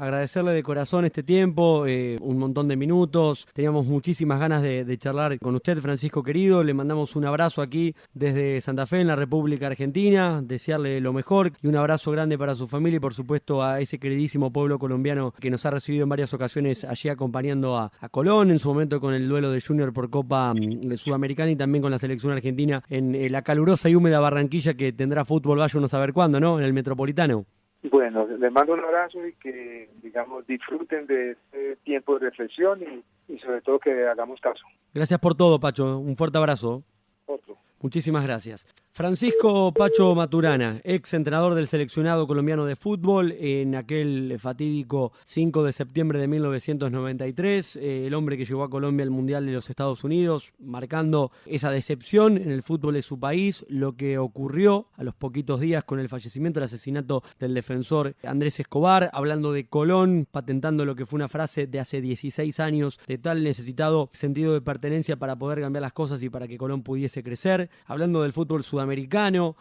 de corazón este tiempo, un montón de minutos. Teníamos muchísimas ganas de charlar con usted, Francisco querido. Le mandamos un abrazo aquí desde Santa Fe, en la República Argentina. Desearle lo mejor y un abrazo grande para su familia y, por supuesto, a ese queridísimo pueblo colombiano que nos ha recibido en varias ocasiones allí acompañando a Colón, en su momento con el duelo de Junior por Copa Sudamericana y también con la selección argentina en la calurosa y húmeda Barranquilla, que tendrá fútbol, vaya uno a saber cuándo, ¿no? En el Metropolitano. Bueno, les mando un abrazo y que, digamos, disfruten de este tiempo de reflexión y sobre todo que hagamos caso. Gracias por todo, Pacho. Un fuerte abrazo. Otro. Muchísimas gracias. Francisco Pacho Maturana, ex entrenador del seleccionado colombiano de fútbol en aquel fatídico 5 de septiembre de 1993, el hombre que llevó a Colombia al Mundial de los Estados Unidos, marcando esa decepción en el fútbol de su país, lo que ocurrió a los poquitos días con el fallecimiento, el asesinato del defensor Andrés Escobar, hablando de Colón, patentando lo que fue una frase de hace 16 años, de tal necesitado sentido de pertenencia para poder cambiar las cosas y para que Colón pudiese crecer, hablando del fútbol sudamericano,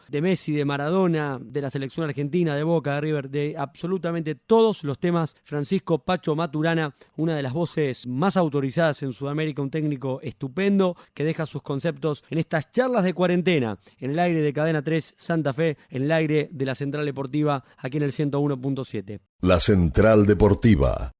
de Messi, de Maradona, de la selección argentina, de Boca, de River, de absolutamente todos los temas. Francisco Pacho Maturana, una de las voces más autorizadas en Sudamérica, un técnico estupendo que deja sus conceptos en estas charlas de cuarentena, en el aire de Cadena 3 Santa Fe, en el aire de la Central Deportiva, aquí en el 101.7. La Central Deportiva.